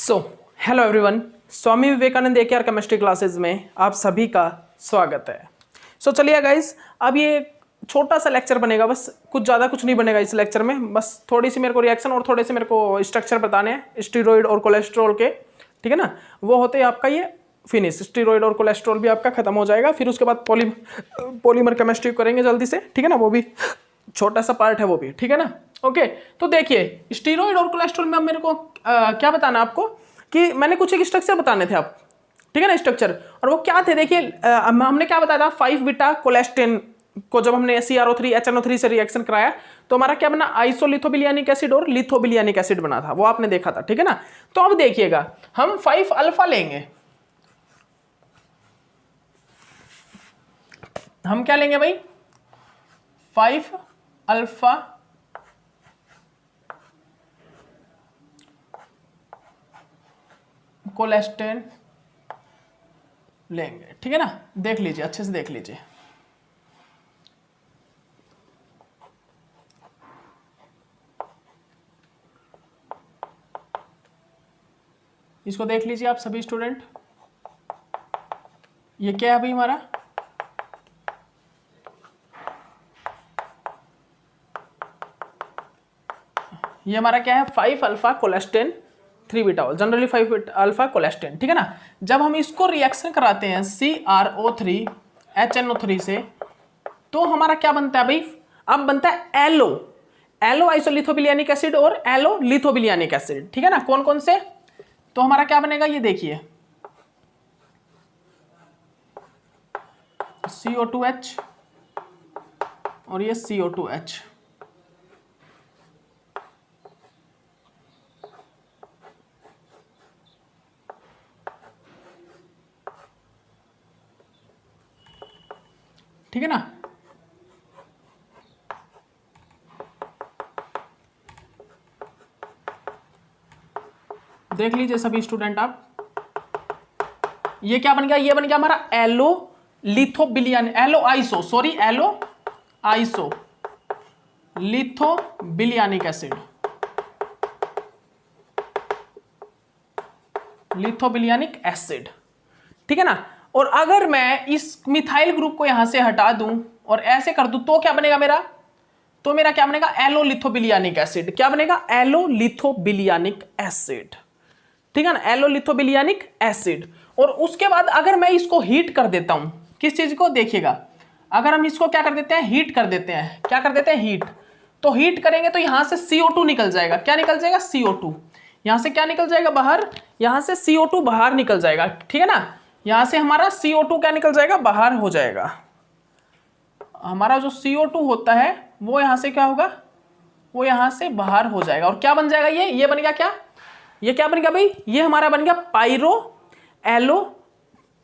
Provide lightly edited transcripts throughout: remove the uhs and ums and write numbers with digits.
So hello everyone, Swami Vivekananda AKR chemistry classes में आप सभी का स्वागत है। चलिए गाइस, अब ये छोटा सा लेक्चर बनेगा, बस कुछ ज़्यादा कुछ नहीं बनेगा इस लेक्चर में। बस थोड़ी सी मेरे को रिएक्शन और थोड़े से मेरे को स्ट्रक्चर बताने हैं स्टीरॉयड और कोलेस्ट्रॉल के, ठीक है ना। वो होते हैं आपका ये फिनिश, स्टीरॉयड और कोलेस्ट्रॉल भी आपका खत्म हो जाएगा। फिर उसके बाद पॉलीमर केमिस्ट्री करेंगे जल्दी से, ठीक है ना। वो भी छोटा सा पार्ट है वो भी, ठीक है ना। ओके, तो देखिए स्टीरॉयड और कोलेस्ट्रॉल में अब मेरे को क्या बताना आपको कि मैंने कुछ एक स्ट्रक्चर बताने थे आप, ठीक है ना, स्ट्रक्चर। और वो क्या थे देखिए, हमने क्या बताया था, 5 बीटा कोलेस्टेन को जब हमने CrO3 HNO3 से रिएक्शन कराया तो हमारा क्या बना, आइसोलिथोबिलियानिक एसिड और लिथोबिलियानिक एसिड बना था, वो आपने देखा था, ठीक है ना। तो अब देखिएगा हम 5 अल्फा लेंगे, हम क्या लेंगे भाई, 5 अल्फा कोलेस्टेन लेंगे, ठीक है ना। देख लीजिए, अच्छे से देख लीजिए। इसको देख लीजिए आप सभी स्टूडेंट, ये क्या है भाई हमारा, ये हमारा क्या है, 5 अल्फा कोलेस्टेन 3 बीटा, जनरली 5 अल्फा कोलेस्टेन, ठीक है ना। जब हम इसको रिएक्शन कराते हैं CrO3 HNO3 से तो हमारा क्या बनता है भाई, अब बनता है एलो आइसोलिथोबिलियानिक एसिड और एलो लिथोबिलियानिक एसिड, ठीक है ना। कौन कौन से, तो हमारा क्या बनेगा, ये देखिए CO2H और ये CO2H, ठीक है ना। देख लीजिए सभी स्टूडेंट आप, ये क्या बन गया, ये बन गया हमारा allo lithobilian, allo iso lithobilianic acid, lithobilianic acid, ठीक है ना। और अगर मैं इस मिथाइल ग्रुप को यहां से हटा दूं और ऐसे कर दूं तो क्या बनेगा मेरा, तो मेरा क्या बनेगा, एलो लिथोबिलियानिक एसिड। क्या बनेगा, एलो लिथोबिलियानिक एसिड, ठीक है ना, एलो लिथोबिलियानिक एसिड। और उसके बाद अगर मैं इसको हीट कर देता हूं, किस चीज को, देखिएगा, अगर हम इसको क्या कर देते हैं, हीट कर देते हैं, क्या कर देते हैं, हीट, तो हीट करेंगे तो यहां से CO2 निकल जाएगा। क्या निकल जाएगा, CO2, यहां से क्या निकल जाएगा बाहर, यहां से CO2 बाहर निकल जाएगा, ठीक है ना। यहां से हमारा CO2 क्या निकल जाएगा, बाहर हो जाएगा। हमारा जो CO2 होता है वो यहां से क्या होगा, वो यहां से बाहर हो जाएगा। और क्या बन जाएगा, ये बन गया क्या, ये क्या बन गया भाई, ये हमारा बन गया पायरो एलो,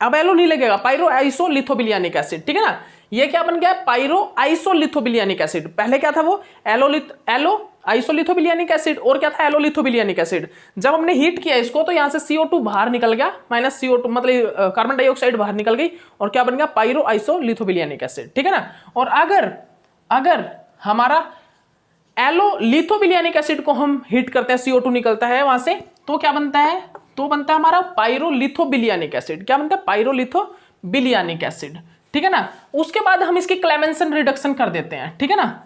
अब एलो नहीं लगेगा, पायरो आइसोलिथोबिलियानिक एसिड, ठीक है ना। ये क्या बन गया, पायरो आइसोलिथोबिलियानिक एसिड। पहले क्या था वो, एलो आइसोलिथोबिलियानिक एसिड, और क्या था, एलो लिथोबिलियानिक एसिड। जब हमने हीट किया इसको तो यहां से CO2 बाहर निकल गया, माइनस CO2 मतलब कार्बन डाइऑक्साइड बाहर निकल गई, और क्या बन गया, पायरो आइसोलिथोबिलियानिक एसिड, ठीक है ना। और अगर हमारा एलो लिथोबिलियानिक एसिड को हम हीट करते हैं, CO2 निकलता है वहां से, तो क्या बनता है, तो बनता है हमारा पायरोलिथोबिलियानिक एसिड। क्या बनता है, पायरोलिथोबिलियानिक एसिड, ठीक है ना। उसके बाद हम इसकी क्लेमेंसन रिडक्शन कर देते हैं, ठीक है ना।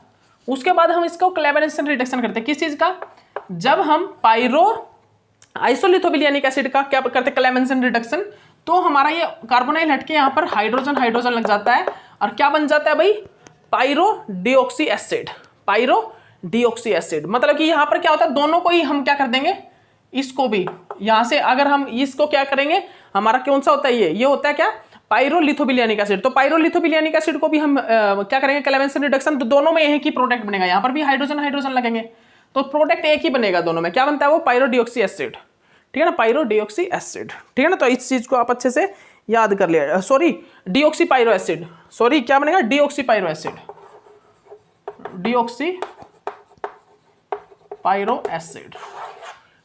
उसके बाद हम इसको क्लेमेंसन रिडक्शन करते हैं, किस चीज का, जब हम पायरो आइसोलिथोबिलियानिक एसिड का क्या करते हैं, क्लेमेंसन रिडक्शन, तो हमारा ये कार्बोनाइल हटके यहां पर हाइड्रोजन लग जाता है, और क्या बन जाता है भाई, pyro deoxy acid, pyro deoxy acid. मतलब कि यहां पर क्या होता है, दोनों को ही हम क्या कर देंगे, इसको भी यहां से अगर हम इसको क्या करेंगे, हमारा कौन सा होता है, ये होता है क्या, पायरोलिथोबिलियानिक एसिड। तो पायरोलिथोबिलियानिक एसिड को भी हम क्या करेंगे, क्लेमेंसन रिडक्शन, तो दोनों में एक ही प्रोडक्ट बनेगा, यहां पर भी हाइड्रोजन लगेंगे, तो प्रोडक्ट एक ही बनेगा दोनों में। क्या बनता है वो, पायरोडिऑक्सी एसिड, ठीक है ना, पायरोडिऑक्सी एसिड, ठीक है ना। तो इस चीज को आप अच्छे से याद कर लिया, sorry deoxy pyro acid, sorry क्या बनेगा, deoxy pyro acid, deoxy pyro acid,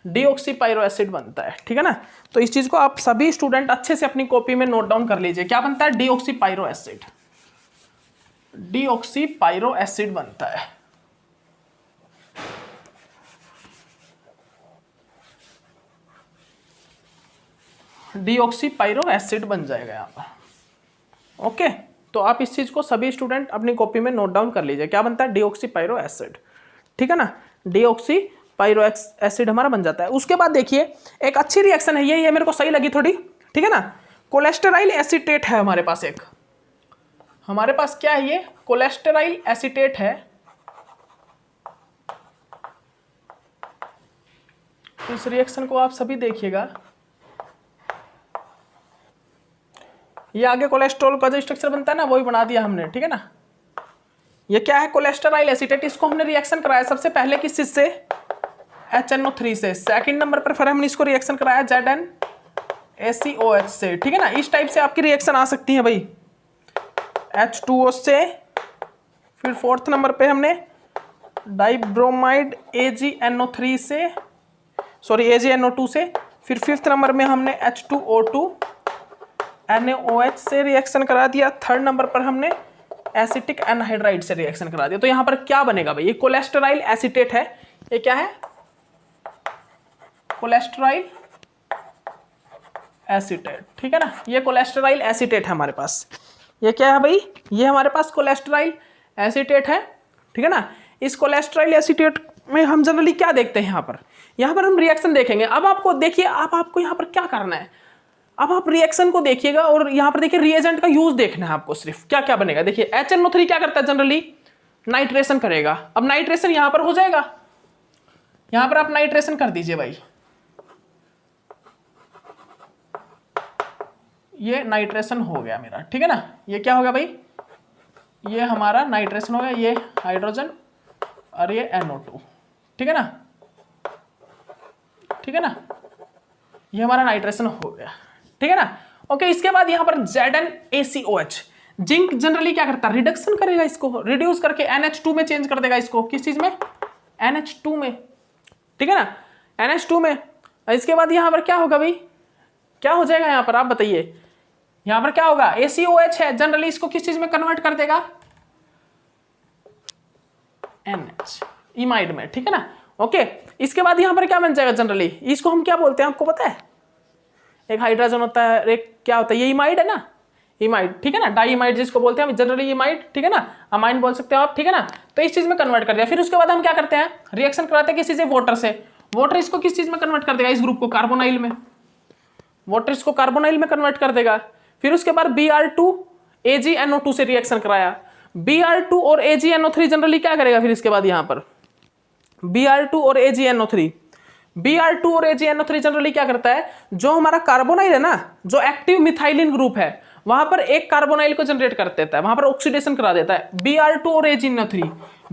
deoxypyro acid बनता है, ठीक है ना। तो इस चीज को आप सभी स्टूडेंट अच्छे से अपनी कॉपी में नोट डाउन कर लीजिए, क्या बनता है, डीऑक्सीपाइरो एसिड, डीऑक्सीपाइरो एसिड बनता है। डीऑक्सी पायरो एसिड बन जाएगा यहाँ पर। ओके, तो आप इस चीज को सभी स्टूडेंट अपनी कॉपी में नोट डाउन कर लीजिए, क्या बनता है, डीऑक्सी पायरो एसिड। ठीक है ना, डीऑक्सी पायरो एसिड हमारा बन जाता है। उसके बाद देखिए एक अच्छी रिएक्शन है, ये मेरे को सही लगी थोड़ी, ठीक है ना, कोलेस्टेराइल एसीटेट है हमारे पास एक, हमारे पास क्या है, ये कोलेस्टेराइल एसीटेट है। इस रिएक्शन को आप सभी देखिएगा, ये आगे कोलेस्ट्रॉल का जो स्ट्रक्चर बनता है ना वही बना दिया हमने, ठीक है ना। ये क्या है, कोलेस्टेराइल एसीटेट, इसको हमने रिएक्शन कराया सबसे पहले किस चीज से, HNO3 से। सेकंड नंबर पर फिर हमने इसको रिएक्शन कराया ZnACOH से, ठीक है ना। इस टाइप से आपकी रिएक्शन आ सकती है भाई, H2O से, फिर फोर्थ नंबर पे हमने डाइब्रोमाइड AgNO3 से, सॉरी AgNO2 से, फिर फिफ्थ नंबर में हमने H2O2 NaOH से रिएक्शन करा दिया, थर्ड नंबर पर हमने एसिटिक एनहाइड्राइड से रिएक्शन करा दिया। तो यहां पर क्या बनेगा भाई, ये कोलेस्टेराइल एसीटेट है, ये क्या है, कोलेस्टेराइल एसीटेट, ठीक है ना, ये कोलेस्टेराइल एसीटेट है हमारे पास। ये क्या है भाई, ये हमारे पास कोलेस्टेराइल एसीटेट है, ठीक है ना। इस कोलेस्टेराइल एसीटेट में हम जनरली क्या देखते हैं, यहाँ पर हम रिएक्शन देखेंगे। अब आपको देखिए, अब आपको यहाँ पर क्या करना है, अब आप रिएक्शन को देखिएगा और यहाँ पर देखिए रिएजेंट का यूज देखना है आपको, सिर्फ क्या क्या बनेगा। देखिए HNO3 क्या करता है, जनरली नाइट्रेशन करेगा। अब नाइट्रेशन यहाँ पर हो जाएगा, यहाँ पर आप नाइट्रेशन कर दीजिए भाई, ये नाइट्रेशन हो गया मेरा, ठीक है ना। ये क्या हो गया भाई, ये हमारा नाइट्रेशन हो गया, ये हाइड्रोजन और ये NO2, ठीक है ना, ठीक है ना, ये हमारा नाइट्रेशन हो गया, ठीक है ना। ओके, इसके बाद यहां पर ZnACOH, जिंक जनरली क्या करता है, रिडक्शन करेगा, इसको रिड्यूस करके NH2 में चेंज कर देगा, इसको किस चीज में, NH2 में, ठीक है ना, NH2 में। इसके बाद यहां पर क्या होगा भाई, क्या हो जाएगा यहां पर, आप बताइए, यहां पर क्या होगा, ACOH है, जनरली इसको किस चीज में कन्वर्ट कर देगा, NH, इमाइड में, ठीक है ना। ओके, इसके बाद यहां पर क्या बन जाएगा, जनरली इसको हम क्या बोलते हैं आपको पता है, एक हाइड्रोजन होता है, एक क्या होता है, ये इमाइड है ना, इमाइड, ठीक है ना, डाइमाइड जिसको बोलते हैं जनरली इमाइड, ठीक है ना, अमाइन बोल सकते हो आप, ठीक है ना। तो इस चीज में कन्वर्ट कर दिया। फिर उसके बाद हम क्या करते हैं, रिएक्शन कराते हैं किसी से, वाटर से। वाटर इसको किस चीज में कन्वर्ट कर देगा, इस ग्रुप को कार्बोनाइल में, वाटर इसको कार्बोनाइल में कन्वर्ट कर देगा। फिर उसके बाद Br2 AgNO2 से रिएक्शन कराया, Br2 और AgNO3 जनरली क्या करेगा, फिर इसके बाद यहां पर Br2 और AgNO3, Br2 और AgNO3 जनरली क्या करता है, जो हमारा कार्बोनाइल है ना, जो एक्टिव मिथाइलिन ग्रुप है, वहां पर एक कार्बोनाइल को जनरेट कर देता है, वहां पर ऑक्सीडेशन करा देता है। Br2 और AgNO3,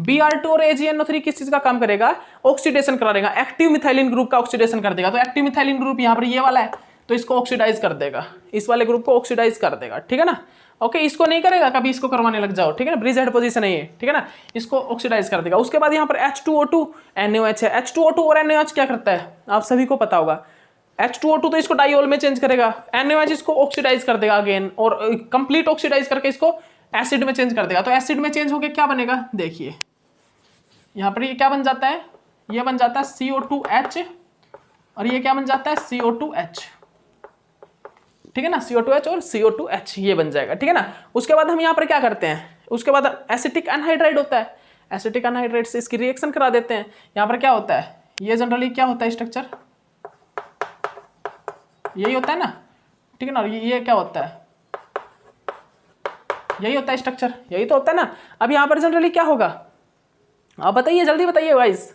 Br2 और AgNO3 किस चीज का काम करेगा, ऑक्सीडेशन करा देगा, एक्टिव मिथाइलिन ग्रुप का ऑक्सीडेशन कर देगा। तो एक्टिव मिथाइलिन ग्रुप यहाँ पर ये वाला है, तो इसको ऑक्सीडाइज कर देगा, इस वाले ग्रुप को ऑक्सीडाइज कर देगा, ठीक है ना। ओके, इसको नहीं करेगा, कभी इसको करवाने लग जाओ, ठीक है ना, ब्रिज हेड पोजीशन है ये, ठीक है ना, इसको ऑक्सीडाइज कर देगा। उसके बाद यहाँ पर H2O2 NaOH है, H2O2 और NaOH क्या करता है, आप सभी को पता होगा, H2O2 तो इसको डाइओल में चेंज करेगा, NaOH इसको ऑक्सीडाइज कर देगा अगेन, और कंप्लीट ऑक्सीडाइज करके इसको एसिड में चेंज कर देगा। तो एसिड में चेंज होकर क्या बनेगा, देखिए यहाँ पर ये क्या बन जाता है, ये बन जाता है CO2H, और ये क्या बन जाता है, CO2H, ठीक है ना, CO2H और CO2H ये बन जाएगा, ठीक है ना। उसके बाद हम यहाँ पर क्या करते हैं, उसके बाद एसिटिक एनहाइड्राइड होता है, एसिटिक एनहाइड्राइड से इसकी रिएक्शन करा देते हैं। यहाँ पर क्या होता है, ये जनरली क्या होता है, स्ट्रक्चर यही होता है ना, ठीक है ना, ये क्या होता है, यही होता है स्ट्रक्चर, यही तो होता है ना। अब यहाँ पर जनरली क्या होगा, आप बताइए, जल्दी बताइए गाइस,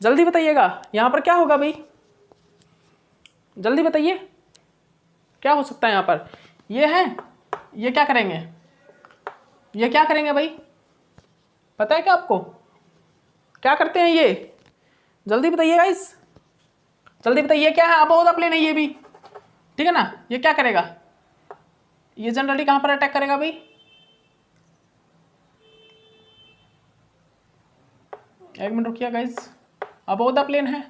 जल्दी बताइएगा, यहाँ पर क्या होगा भाई, जल्दी बताइए, क्या हो सकता है यहाँ पर, ये है, ये क्या करेंगे, ये क्या करेंगे भाई, पता है क्या आपको, क्या करते हैं ये, जल्दी बताइए गाइस, जल्दी बताइए, क्या है, अबोध प्लेन है ये भी, ठीक है ना। ये क्या करेगा, ये जनरली कहां पर अटैक करेगा भाई, एक मिनट रुकिए गाइस, अबोध प्लेन है,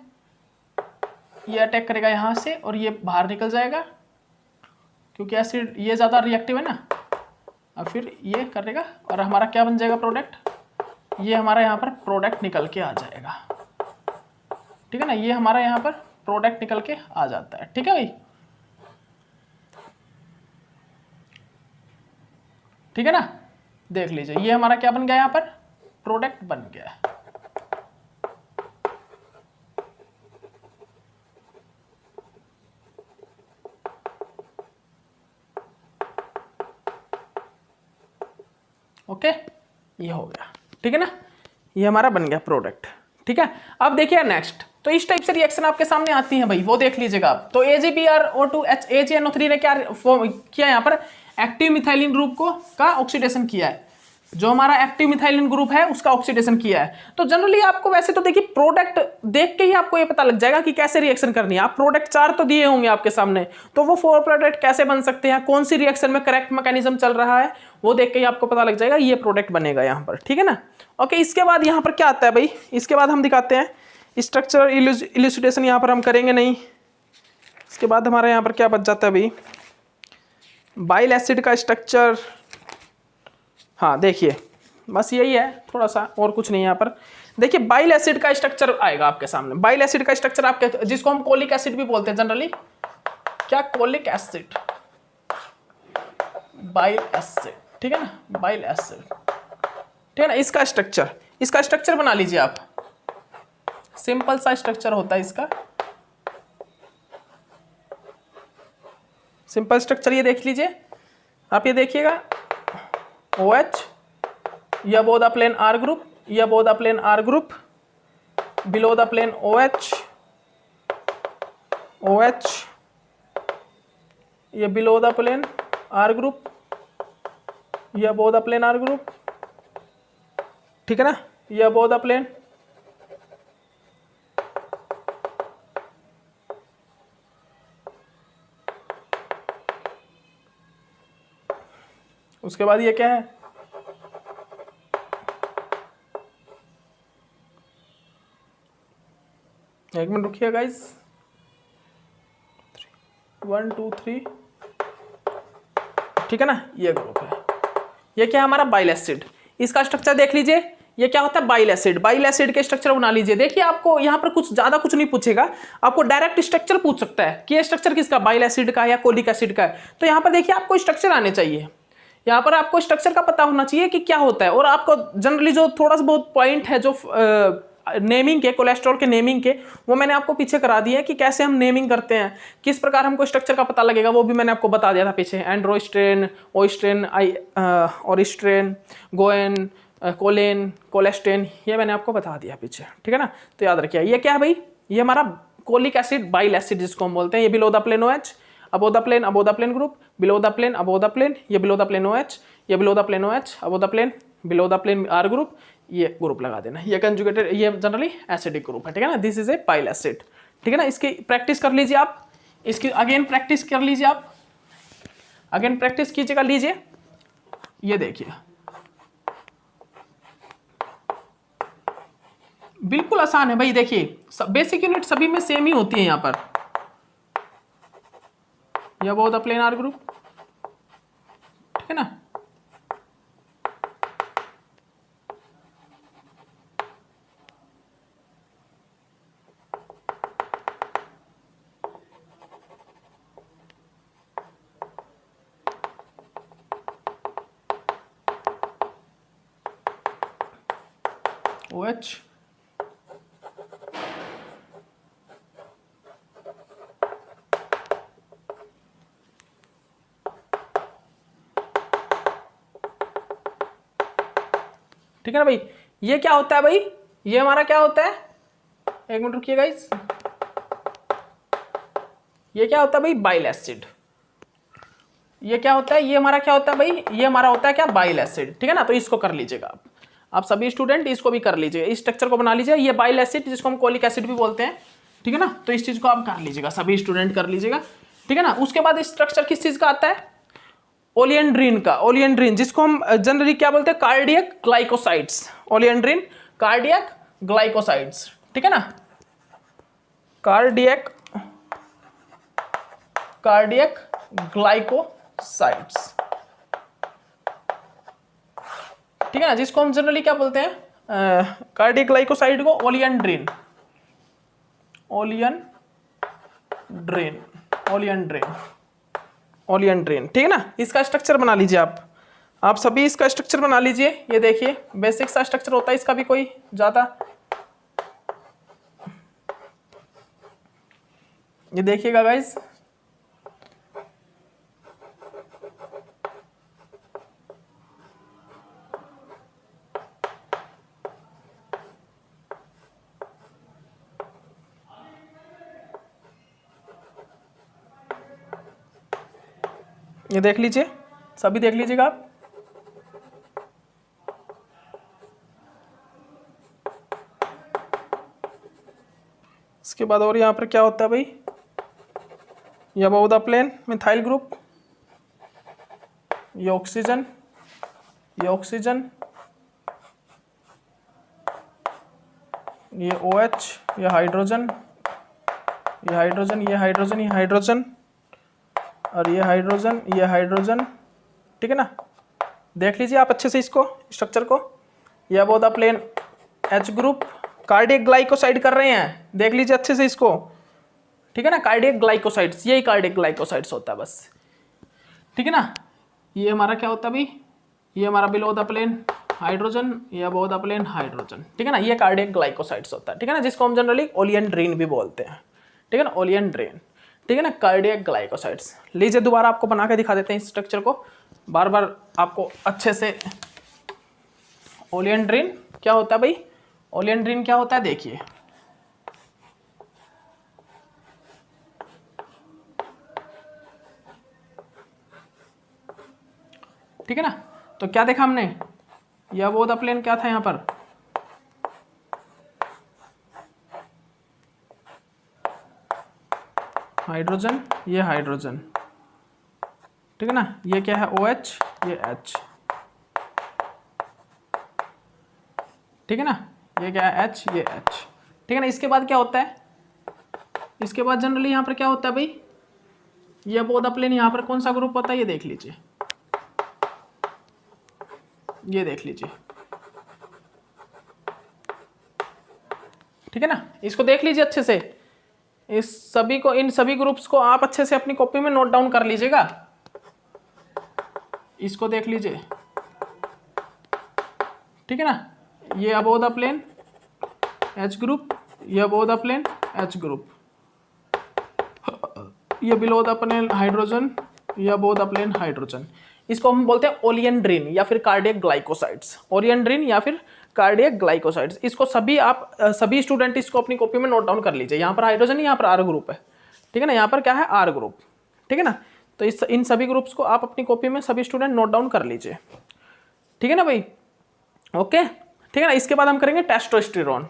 ये अटैक करेगा यहां से और ये बाहर निकल जाएगा, क्योंकि एसिड ये ज़्यादा रिएक्टिव है ना। अब फिर ये करेगा और हमारा क्या बन जाएगा, प्रोडक्ट, ये हमारा यहाँ पर प्रोडक्ट निकल के आ जाएगा, ठीक है ना, ये हमारा यहाँ पर प्रोडक्ट निकल के आ जाता है, ठीक है भाई। ठीक है ना। देख लीजिए ये हमारा क्या बन गया, यहाँ पर प्रोडक्ट बन गया। ओके, ये हो गया, ठीक है ना, ये हमारा बन गया प्रोडक्ट। ठीक है, अब देखिए नेक्स्ट, तो इस टाइप से रिएक्शन आपके सामने आती है भाई, वो देख लीजिएगा आप। तो AgBrO2 AgNO3 ने क्या किया यहाँ पर, एक्टिव मिथाइलिन ग्रुप को का ऑक्सीडेशन किया है, जो हमारा एक्टिव मिथाइलिन ग्रुप है उसका ऑक्सीडेशन किया है। तो जनरली आपको वैसे तो देखिए प्रोडक्ट देख के ही आपको ये पता लग जाएगा कि कैसे रिएक्शन करनी है। आप प्रोडक्ट 4 तो दिए होंगे आपके सामने, तो वो 4 प्रोडक्ट कैसे बन सकते हैं, कौन सी रिएक्शन में करेक्ट मैकेनिज्म चल रहा है, वो देख के ही आपको पता लग जाएगा ये प्रोडक्ट बनेगा यहाँ पर। ठीक है ना। ओके, इसके बाद यहाँ पर क्या आता है भाई, इसके बाद हम दिखाते हैं स्ट्रक्चर इल्यूसिडेशन, यहाँ पर हम करेंगे नहीं। इसके बाद हमारे यहाँ पर क्या बच जाता है भाई, बाइल एसिड का स्ट्रक्चर। हाँ देखिए बस यही है, थोड़ा सा और कुछ नहीं। यहाँ पर देखिए बाइल एसिड का स्ट्रक्चर आएगा आपके सामने। बाइल एसिड का स्ट्रक्चर आपके, जिसको हम कोलिक एसिड भी बोलते हैं जनरली, क्या कोलिक एसिड, बाइल एसिड, ठीक है ना, बाइल एसिड, ठीक है ना। इसका स्ट्रक्चर बना लीजिए आप, सिंपल सा स्ट्रक्चर होता है इसका, सिंपल स्ट्रक्चर ये देख लीजिए आप, ये देखिएगा OH, ये above the plane R group, ये above the plane R group, below the plane OH, ये below the plane R group, ये above the plane R group, ठीक है ना, ये अबोव द प्लेन, उसके बाद ये क्या है, एक मिनट रुकिए गाइस, 1 2 3, ठीक है ना, ये ग्रुप है। ये क्या है हमारा बाइल एसिड, इसका स्ट्रक्चर देख लीजिए, ये क्या होता है बाइल एसिड। बाइल एसिड के स्ट्रक्चर बना लीजिए। देखिए आपको यहाँ पर कुछ ज्यादा कुछ नहीं पूछेगा, आपको डायरेक्ट स्ट्रक्चर पूछ सकता है कि ये स्ट्रक्चर किसका, बाइल एसिड का या कोलिक एसिड का है। तो यहाँ पर देखिए आपको स्ट्रक्चर आने चाहिए, यहाँ पर आपको स्ट्रक्चर का पता होना चाहिए कि क्या होता है। और आपको जनरली जो थोड़ा सा बहुत पॉइंट है जो नेमिंग के, कोलेस्ट्रॉल के नेमिंग के, वो मैंने आपको पीछे करा दिया है कि कैसे हम नेमिंग करते हैं, किस प्रकार हमको स्ट्रक्चर का पता लगेगा, वो भी मैंने आपको बता दिया था पीछे। एंड्रोस्ट्रेन, ओस्ट्रेन, ऑरिस्ट्रेन, गोएन, कोलेन, कोलेस्ट्रेन, ये मैंने आपको बता दिया पीछे, ठीक है ना। तो याद रखिए ये क्या है भाई, ये हमारा कोलिक एसिड, बाइल एसिड जिसको हम बोलते हैं। ये below the plane OH, above the plane group, below the plane, above the plane, ये बिलो द प्लेन OH, ये below the plane OH, above the plane, below the plane R group, ये group लगा देना। ये conjugated, ये generally acidic group है, ठीक है ना। This is a bile acid, ठीक है ना। इसकी प्रैक्टिस कर लीजिए आप, इसकी अगेन प्रैक्टिस कर लीजिए आप, अगेन प्रैक्टिस कीजिएगा। लीजिए ये देखिए, बिल्कुल आसान है भाई। देखिए बेसिक यूनिट सभी में सेम ही होती है यहाँ पर। ये above the plane R group, ठीक है ना। OH, ठीक है ना भाई। ये क्या होता है भाई, ये हमारा क्या होता है, एक मिनट रुकिए गाइस, ये क्या होता है भाई, बाइल एसिड। ये क्या होता है, ये हमारा क्या होता है भाई, ये हमारा होता है क्या, बाइल एसिड, ठीक है ना। तो इसको कर लीजिएगा आप सभी स्टूडेंट, इसको भी कर लीजिए, इस स्ट्रक्चर को बना लीजिए। ये बाइल एसिड जिसको हम कोलिक एसिड भी बोलते हैं, ठीक है ना। तो इस चीज को आप कर लीजिएगा, सभी स्टूडेंट कर लीजिएगा, ठीक है ना। उसके बाद स्ट्रक्चर किस चीज का आता है, ओलियंड्रीन का, ओलियंड्रीन जिसको हम जनरली क्या बोलते हैं, कार्डियक ग्लाइकोसाइड्स, ओलियंड्रीन कार्डियक ग्लाइकोसाइड्स, ठीक है ना। कार्डियक ग्लाइकोसाइड्स, ठीक है ना, जिसको हम जनरली क्या बोलते हैं, कार्डियक ग्लाइकोसाइड को ओलियंड्रीन, ओलियंड्रीन, ठीक है ना। इसका स्ट्रक्चर बना लीजिए आप, आप सभी इसका स्ट्रक्चर बना लीजिए। ये देखिए बेसिक सा स्ट्रक्चर होता है इसका भी, कोई ज्यादा। ये देखिएगा गाइस, ये देख लीजिए, सभी देख लीजिएगा आप। इसके बाद और यहाँ पर क्या होता है भाई, ये above the plane methyl group, ये ऑक्सीजन, ये ऑक्सीजन, ये OH, ये हाइड्रोजन, ये हाइड्रोजन, ये हाइड्रोजन, ये हाइड्रोजन, और ये हाइड्रोजन, ये हाइड्रोजन। ठीक है ना, देख लीजिए आप अच्छे से इसको स्ट्रक्चर को। ये above the plane H group, cardiac glycoside कर रहे हैं, देख लीजिए अच्छे से इसको। ठीक है ना, कार्डियक ग्लाइकोसाइड्स, यही कार्डियक ग्लाइकोसाइड्स होता है बस। ठीक है ना, ये हमारा क्या होता है भाई, ये हमारा बिलो द प्लेन हाइड्रोजन, ये अबव द प्लेन हाइड्रोजन। ठीक है ना, ये कार्डियक ग्लाइकोसाइड्स होता है। ठीक है ना, जिसको हम जनरली ओलियंड्रीन भी बोलते हैं। ठीक है ना, ओलियंड्रीन। ठीक है ना, कार्डियक ग्लाइकोसाइड्स। लीजिए दोबारा आपको बना के दिखा देते हैं इस स्ट्रक्चर को, बार बार आपको अच्छे से। ओलियंड्रीन क्या होता है भाई, ओलियंड्रीन क्या होता है देखिए, ठीक है ना। तो क्या देखा हमने, यह वो द प्लेन क्या था यहाँ पर, हाइड्रोजन, ये हाइड्रोजन। ठीक है ना, ये क्या है OH, ये H। ठीक है ना, ये क्या है H, ये H। ठीक है ना, इसके बाद क्या होता है, इसके बाद जनरली यहाँ पर क्या होता है भाई, ये बोध प्लेन यहाँ पर कौन सा ग्रुप होता है, ये देख लीजिए, ये देख लीजिए। ठीक है ना, इसको देख लीजिए अच्छे से, इस सभी को, इन सभी ग्रुप्स को आप अच्छे से अपनी कॉपी में नोट डाउन कर लीजिएगा। इसको देख लीजिए। ठीक है ना, ये above the plane H group, ये above the plane H group, ये बिलो द प्लेन हाइड्रोजन, ये अबव द प्लेन हाइड्रोजन। इसको हम बोलते हैं ओलियंड्रीन या फिर कार्डियक ग्लाइकोसाइड्स, ओलियंड्रीन या फिर कार्डियक ग्लाइकोसाइड्स। इसको सभी आप सभी स्टूडेंट इसको अपनी कॉपी में नोट डाउन कर लीजिए। यहाँ पर हाइड्रोजन, यहाँ पर R ग्रुप है। ठीक है ना, यहाँ पर क्या है R ग्रुप। ठीक है ना, तो इन सभी ग्रुप्स को आप अपनी कॉपी में सभी स्टूडेंट नोट डाउन कर लीजिए। ठीक है ना भाई, ओके। ठीक है ना, इसके बाद हम करेंगे टेस्टोस्टेरोन,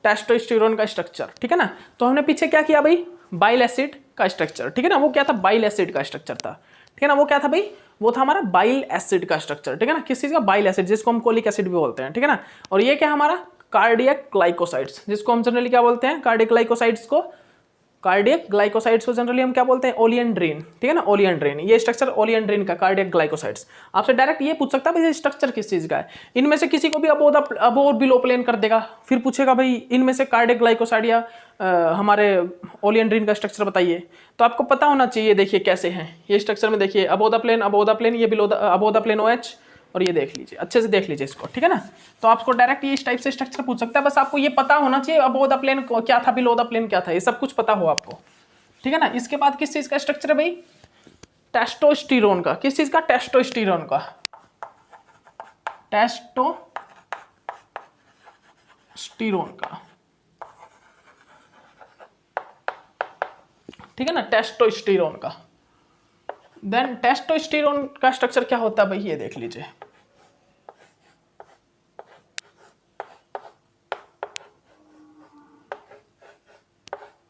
टेस्टोस्टेरोन का स्ट्रक्चर। ठीक है ना, तो हमने पीछे क्या किया भाई, बाइल एसिड का स्ट्रक्चर। ठीक है ना, वो क्या था, बाइल एसिड का स्ट्रक्चर था। ठीक है ना, वो क्या था भाई, वो था हमारा बाइल एसिड का स्ट्रक्चर। ठीक है ना, किस चीज का, बाइल एसिड, जिसको हम कोलिक एसिड भी बोलते हैं। ठीक है ना, और ये क्या हमारा कार्डियक ग्लाइकोसाइड्स, जिसको हम जनरली क्या बोलते हैं, कार्डियक ग्लाइकोसाइड्स को, कार्डियक ग्लाइकोसाइड्स को जनरली हम क्या बोलते हैं, ओलियंड्रीन। ठीक है ना, ओलियंड्रीन, ये स्ट्रक्चर ओलियंड्रीन का, कार्डियक ग्लाइकोसाइड्स। आपसे डायरेक्ट ये पूछ सकता है भाई स्ट्रक्चर किस चीज का है, इनमें से किसी को भी अबो और बिलो प्लेन कर देगा, फिर पूछेगा भाई इनमें से कार्डियक ग्लाइकोसाइड या हमारे ओलियंड्रीन का स्ट्रक्चर बताइए। तो आपको पता होना चाहिए, देखिए कैसे हैं ये स्ट्रक्चर में, देखिए अबो द प्लेन, ये below above the plane OH, और ये देख लीजिए, अच्छे से देख लीजिए इसको। ठीक है ना, तो आपको डायरेक्ट ये इस टाइप से स्ट्रक्चर पूछ सकता है, बस आपको ये पता होना चाहिए अबव द प्लेन क्या था, बिलो द प्लेन क्या था, ये सब कुछ पता हो आपको। ठीक है ना, इसके बाद किस चीज का स्ट्रक्चर है भाई, टेस्टोस्टेरोन का। किस चीज का, टेस्टोस्टेरोन का, टेस्टोस्टेरोन का। ठीक है ना, टेस्टोस्टेरोन का। देन टेस्टोस्टेरोन का स्ट्रक्चर क्या होता है भाई, ये देख लीजिए।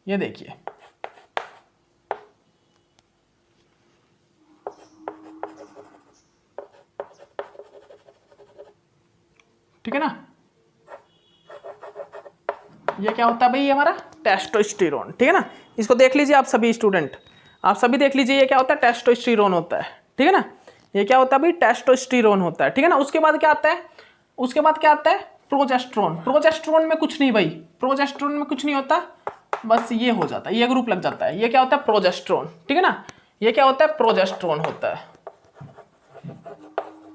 ये देखिए, ठीक है ना, ये क्या होता है भाई, ये हमारा टेस्टोस्टेरोन। ठीक है ना, इसको देख लीजिए आप सभी स्टूडेंट, आप सभी देख लीजिए, ये क्या होता है, टेस्टोस्टेरोन होता है। ठीक है ना, ये क्या होता है भाई, टेस्टोस्टेरोन होता है। ठीक है ना, उसके बाद क्या आता है, उसके बाद क्या आता है, प्रोजेस्टेरोन। प्रोजेस्टेरोन में कुछ नहीं भाई, प्रोजेस्टेरोन में कुछ नहीं होता, बस ये हो जाता है, ये ग्रुप लग जाता है। ये क्या होता है, प्रोजेस्टेरोन। ठीक है ना, ये क्या होता है, प्रोजेस्टेरोन होता है।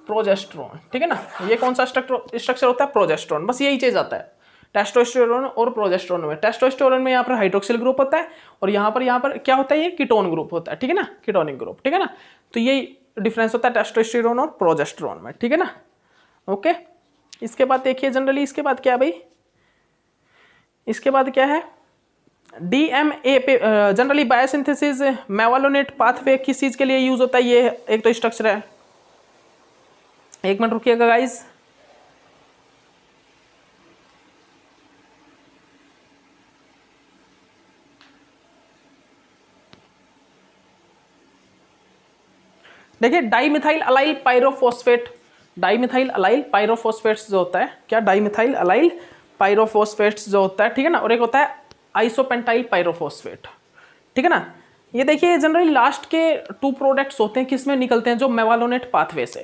प्रोजेस्टेरोन, ठीक है ना। ये कौन सा स्ट्रक्चर होता है, प्रोजेस्टेरोन, बस यही चीज आता है टेस्टोस्टेरोन और प्रोजेस्टेरोन में। टेस्टोस्टेरोन में यहाँ पर हाइड्रोक्सिल ग्रुप होता है और यहाँ पर क्या होता है, ये कीटोन ग्रुप होता है, ठीक है ना, कीटोनिक ग्रुप, ठीक है ना। तो ये डिफरेंस होता है टेस्टोस्टेरोन और प्रोजेस्टेरोन में, ठीक है ना। ओके, इसके बाद देखिए जनरली इसके बाद क्या है भाई, इसके बाद क्या है, डीएमए पे जनरली बायोसिंथेसिस मेवालोनेट पाथवे किस चीज के लिए यूज होता है, ये एक तो स्ट्रक्चर है। एक मिनट रुकिएगा गाइस। देखिए dimethyl allyl pyrophosphate, dimethyl allyl pyrophosphates जो होता है, क्या डाइमिथाइल अलाइल पायरोफॉस्फेट्स जो होता है, ठीक है ना, और एक होता है आइसोपेंटाइल पायरोफॉस्फेट, ठीक है ना। ये देखिए जनरली लास्ट के 2 प्रोडक्ट्स होते हैं किसमें निकलते हैं, जो मेवालोनेट पाथवे से।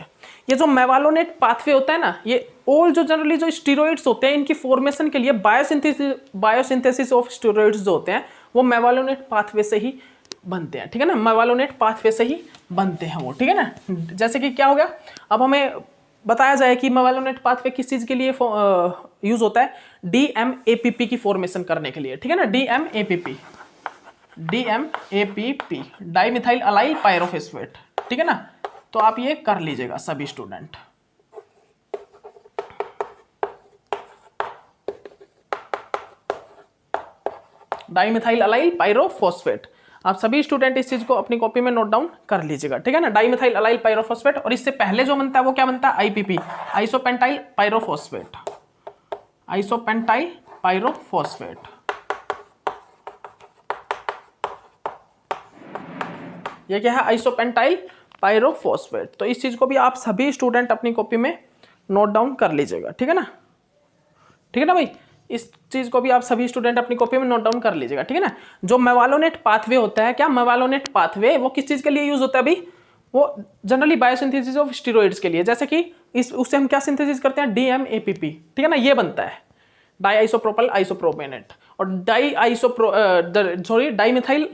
ये जो मेवालोनेट पाथवे होता है ना, ये ऑल जो जनरली जो स्टेरॉइड्स होते हैं इनकी फॉर्मेशन के लिए बायोसिंथेसिस ऑफ स्टेरॉइड्स जो होते हैं वो मेवालोनेट पाथवे से ही बनते हैं, ठीक है ना, मेवालोनेट पाथवे से ही बनते हैं वो, ठीक है ना। जैसे कि क्या हो गया, अब हमें बताया जाए कि मेवालोनेट पाथवे किस चीज के लिए यूज होता है, डीएमएपीपी की फॉर्मेशन करने के लिए, ठीक है ना, डीएमएपीपी, डीएमएपीपी डाइमिथाइल अलाइल पायरोफॉस्फेट, ठीक है ना। तो आप ये कर लीजिएगा सभी स्टूडेंट। डाइमिथाइल अलाइल पायरोफॉस्फेट, आप सभी स्टूडेंट इस चीज को अपनी कॉपी में नोट डाउन कर लीजिएगा, ठीक है ना। डाइमिथाइल अलाइल पायरोफॉस्फेट, और इससे पहले जो बनता है वो क्या बनता है, IPP, isopentyl pyrophosphate, isopentyl pyrophosphate. ये क्या है, आइसोपेंटाइल पायरोफॉस्फेट। तो इस चीज को भी आप सभी स्टूडेंट अपनी कॉपी में नोट डाउन कर लीजिएगा, ठीक है ना, ठीक है ना भाई। इस चीज को भी आप सभी स्टूडेंट अपनी कॉपी में नोट डाउन कर लीजिएगा, ठीक है ना। जो मेवालोनेट पाथवे होता है, क्या मेवालोनेट पाथवे वो किस चीज के लिए यूज होता है भाई, वो जनरली बायोसिंथेसिस ऑफ स्टेरॉइड्स के लिए। जैसे कि इस उससे हम क्या सिंथेसिस करते हैं, डीएमएपीपी, ठीक है ना, ये बनता है डाई आइसोप्रोपाइल आइसोप्रोपेनेट और dimethyl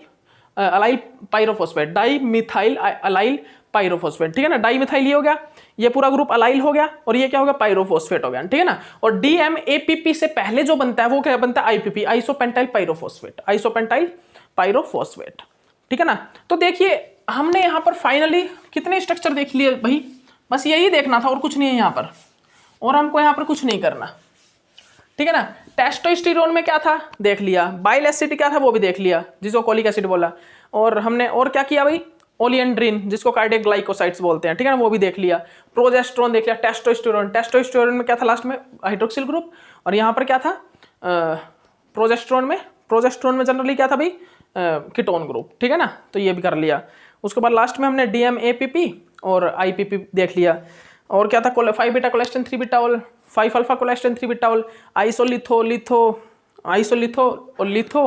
allyl pyrophosphate, dimethyl allyl pyrophosphate, ठीक है ना। डाइमिथाइल ये हो गया, ये पूरा ग्रुप अलाइल हो गया, और ये क्या हो गया, पायरोफॉस्फेट हो गया, ठीक है ना। और डीएमएपीपी से पहले जो बनता है वो क्या बनता है, IPP, isopentyl pyrophosphate, isopentyl pyrophosphate, ठीक है ना। तो देखिए हमने यहाँ पर फाइनली कितने स्ट्रक्चर देख लिए भाई, बस यही देखना था और कुछ नहीं है यहाँ पर, और हमको यहाँ पर कुछ नहीं करना, ठीक है ना। टेस्टोस्टेरोन में क्या था देख लिया, बाइल एसिड क्या था वो भी देख लिया, जिसको कोलिक एसिड बोला, और हमने और क्या किया भाई, ओलियंड्रिन जिसको कार्डियक ग्लाइकोसाइड्स बोलते हैं, ठीक है ना, वो भी देख लिया। प्रोजेस्टेरोन देख लिया, टेस्टोस्टेरोन, टेस्टोस्टेरोन में क्या था लास्ट में, हाइड्रोक्सिल ग्रुप, और यहाँ पर क्या था प्रोजेस्टेरोन में जनरली क्या था भाई, कीटोन ग्रुप, ठीक है ना। तो ये भी कर लिया। उसके बाद लास्ट में हमने डीएमएपीपी और आईपीपी देख लिया। और क्या था, 5 बीटा कोलेस्टेरोन 3 बीटाओल, 5 अल्फा कोलेस्टेरोन 3 बीटाओल, आइसोलिथो और लिथो,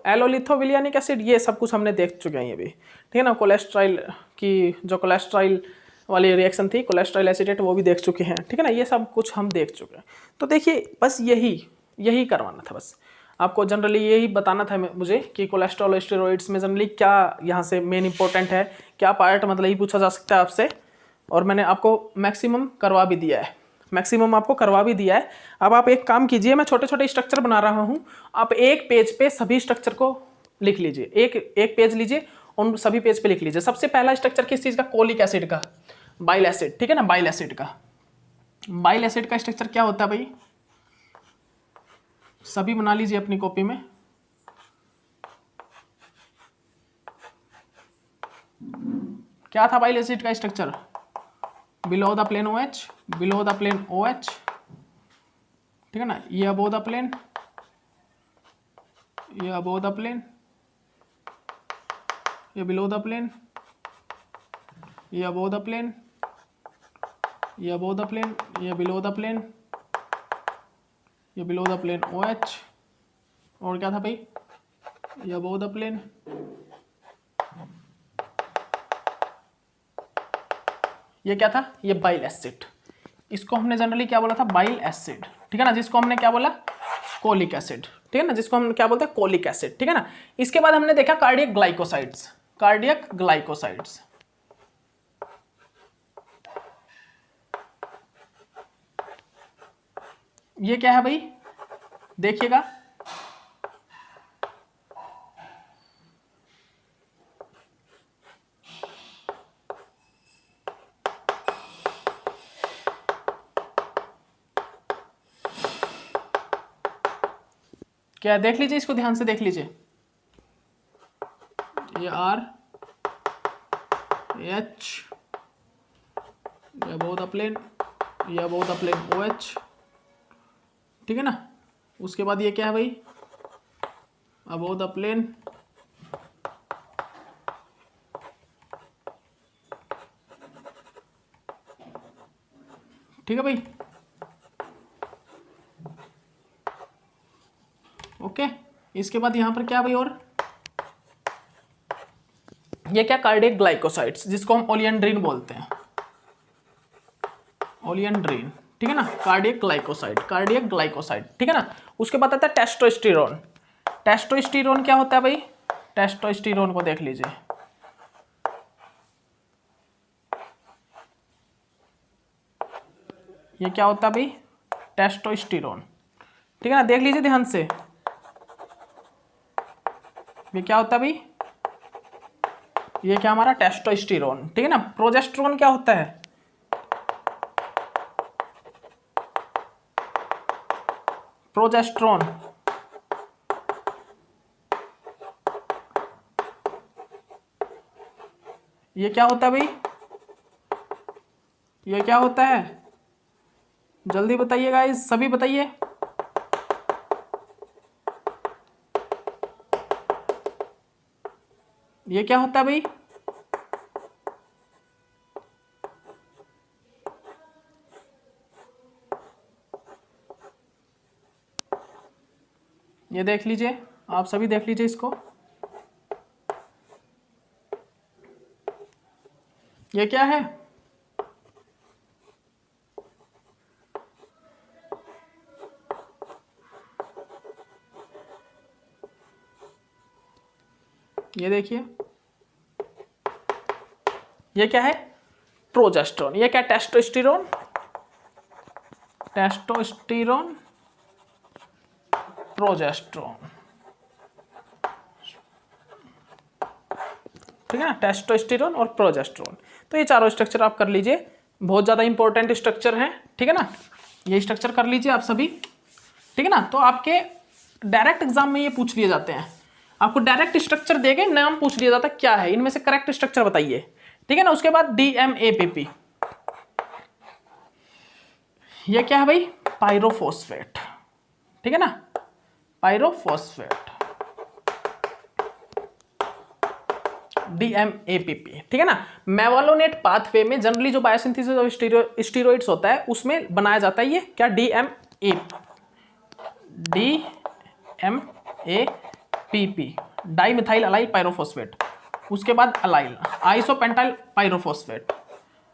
एलोलिथो विलियनिक एसिड, ये सब कुछ हमने देख चुके हैं ये भी, ठीक है ना। कोलेस्ट्रॉल की जो कोलेस्ट्रॉल वाली रिएक्शन थी, कोलेस्ट्रॉल एसिडेट, वो भी देख चुके हैं, ठीक है ना। ये सब कुछ हम देख चुके हैं। तो देखिए बस यही करवाना था, बस आपको जनरली यही बताना था मुझे कि कोलेस्ट्रॉल स्टेरॉइड्स में जनरली क्या यहाँ से मेन इंपॉर्टेंट है, क्या पार्ट मतलब ही पूछा जा सकता है आपसे, और मैंने आपको मैक्सिमम करवा भी दिया है, मैक्सिमम आपको करवा भी दिया है। अब आप एक काम कीजिए, मैं छोटे छोटे स्ट्रक्चर बना रहा हूँ, आप एक पेज पे सभी स्ट्रक्चर को लिख लीजिए, एक पेज लीजिए, उन सभी पेज पे लिख लीजिए। सबसे पहला स्ट्रक्चर किस चीज़ का, कोलिक एसिड का, बाइल एसिड, ठीक है ना, बाइल एसिड का स्ट्रक्चर क्या होता है भाई, सभी बना लीजिए अपनी कॉपी में। क्या था बाइल एसिड का structure, below the plane OH, below the plane OH, ठीक है ना, ये अबो द प्लेन, ये अबो द प्लेन, ये बिलो द प्लेन, ये अबो द प्लेन, ये अबो द प्लेन, ये बिलो द प्लेन, ये बिलो द प्लेन OH, और क्या था भाई, ये अबो द प्लेन, ये क्या था, ये बाइल एसिड, इसको हमने जनरली क्या बोला था, बाइल एसिड, ठीक है ना, जिसको हमने क्या बोला, कोलिक एसिड, ठीक है ना, जिसको हम क्या बोलते हैं, कोलिक एसिड, ठीक है ना। इसके बाद हमने देखा कार्डियक ग्लाइकोसाइड्स, कार्डियक ग्लाइकोसाइड्स, ये क्या है भाई, देखिएगा, क्या देख लीजिए, इसको ध्यान से देख लीजिए, ये R H, ये अबोव द प्लेन, ये अबोव द प्लेन OH, ठीक है ना। उसके बाद ये क्या है भाई, अबोव द प्लेन ठीक है भाई, ओके। इसके बाद यहां पर क्या भाई, और ये क्या, कार्डियक ग्लाइकोसाइड्स, जिसको हम ओलियंड्रिन बोलते हैं, ओलियंड्रिन, ठीक है ना, कार्डियक ग्लाइकोसाइड, ठीक है ना। उसके बाद आता है टेस्टोस्टेरोन। टेस्टोस्टेरोन क्या होता है भाई, टेस्टोस्टेरोन को देख लीजिए, ये क्या होता है भाई, टेस्टोस्टेरोन, ठीक है ना, देख लीजिए ध्यान से, ये क्या होता है भाई, ये क्या हमारा टेस्टोस्टेरोन, ठीक है ना। प्रोजेस्टेरोन क्या होता है, प्रोजेस्टेरोन, ये क्या होता है भाई, ये क्या होता है, जल्दी बताइए गाइस, सभी बताइए, ये क्या होता है भाई, ये देख लीजिए, आप सभी देख लीजिए इसको, ये क्या है, ये देखिए, ये क्या है, प्रोजेस्टेरोन, ये क्या, टेस्टोस्टेरोन, टेस्टोस्टेरोन, प्रोजेस्टेरोन, ठीक है ना, टेस्टोस्टेरोन और प्रोजेस्टेरोन। तो ये चारों स्ट्रक्चर आप कर लीजिए, बहुत ज़्यादा इंपॉर्टेंट स्ट्रक्चर हैं, ठीक है ना, ये स्ट्रक्चर कर लीजिए आप सभी, ठीक है ना। तो आपके डायरेक्ट एग्जाम में ये पूछ लिए जाते हैं, आपको डायरेक्ट स्ट्रक्चर देके नाम पूछ लिया जाता है क्या है, इनमें से करेक्ट स्ट्रक्चर बताइए, ठीक है ना। उसके बाद DMAPP, ये क्या है भाई, पायरोफॉस्फेट, ठीक है ना, पायरोफॉस्फेट, DMAPP, ठीक है ना। मेवालोनेट पाथवे में जनरली जो बायोसिंथेसिस ऑफ स्टेरॉइड्स होता है उसमें बनाया जाता है ये क्या, DMAPP, डाइमिथाइल अलाइल पायरोफॉस्फेट। उसके बाद allyl, isopentyl pyrophosphate,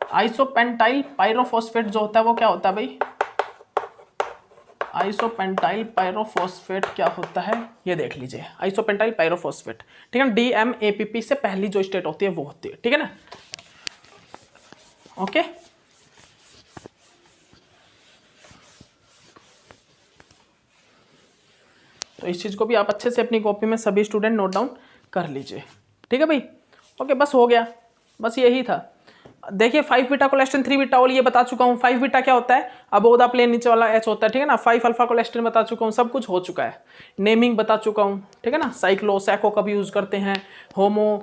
isopentyl pyrophosphate जो होता है वो क्या होता है भाई, आइसोपेंटाइल पायरोफॉस्फेट क्या होता है, ये देख लीजिए, आइसोपेंटाइल पायरोफॉस्फेट, ठीक है ना। DMAPP से पहली जो स्टेट होती है वो होती है, ठीक है ना, ओके। तो इस चीज को भी आप अच्छे से अपनी कॉपी में सभी स्टूडेंट नोट डाउन कर लीजिए, ठीक है भाई, ओके, बस हो गया, बस यही था। देखिए 5 बीटा कोलेस्ट्रॉल 3 बीटा ऑल ये बता चुका हूँ। 5 बीटा क्या होता है, अबोव द प्लेन नीचे वाला H होता है, ठीक है ना। 5 अल्फा कोलेस्ट्रॉल बता चुका हूँ, सब कुछ हो चुका है, नेमिंग बता चुका हूँ, ठीक है ना। साइक्लो सैको कब यूज़ करते हैं, होमो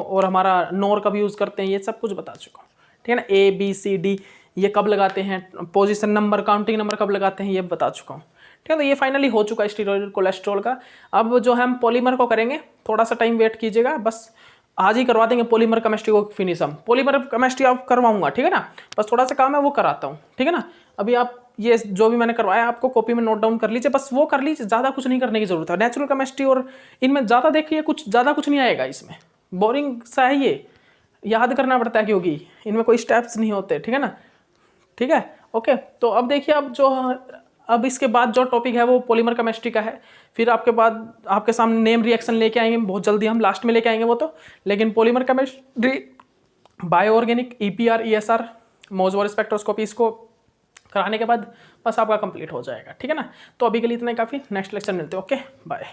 और हमारा नोर कब यूज़ करते हैं, ये सब कुछ बता चुका हूँ, ठीक है ना। ABCD ये कब लगाते हैं, पोजिशन नंबर, काउंटिंग नंबर कब लगाते हैं, ये बता चुका हूँ, ठीक है। तो ये फाइनली हो चुका है स्टीरॉयड कोलेस्ट्रॉल का। अब जो हम पॉलीमर को करेंगे, थोड़ा सा टाइम वेट कीजिएगा, बस आज ही करवा देंगे पॉलीमर केमिस्ट्री को फिनिश। हम पॉलीमर केमिस्ट्री आप करवाऊंगा, ठीक है ना, बस थोड़ा सा काम है वो कराता हूँ, ठीक है ना। अभी आप ये जो भी मैंने करवाया आपको कॉपी में नोट डाउन कर लीजिए, बस वो कर लीजिए, ज़्यादा कुछ नहीं करने की जरूरत है। नेचुरल केमिस्ट्री और इनमें ज़्यादा देखिए कुछ ज़्यादा कुछ नहीं आएगा, इसमें बोरिंग सा है, ये याद करना पड़ता है क्योंकि इनमें कोई स्टेप्स नहीं होते, ठीक है ना, ठीक है, ओके। तो अब देखिए अब इसके बाद जो टॉपिक है वो पॉलीमर केमिस्ट्री का है। फिर आपके बाद आपके सामने नेम रिएक्शन लेके आएंगे बहुत जल्दी, हम लास्ट में लेके आएंगे वो तो। लेकिन polymer chemistry, bio organic, EPR, ESR, Mossbauer spectroscopy, इसको कराने के बाद बस आपका कंप्लीट हो जाएगा। ठीक है ना, तो अभी के लिए इतना ही काफ़ी, नेक्स्ट लेक्चर मिलते हैं। Okay bye.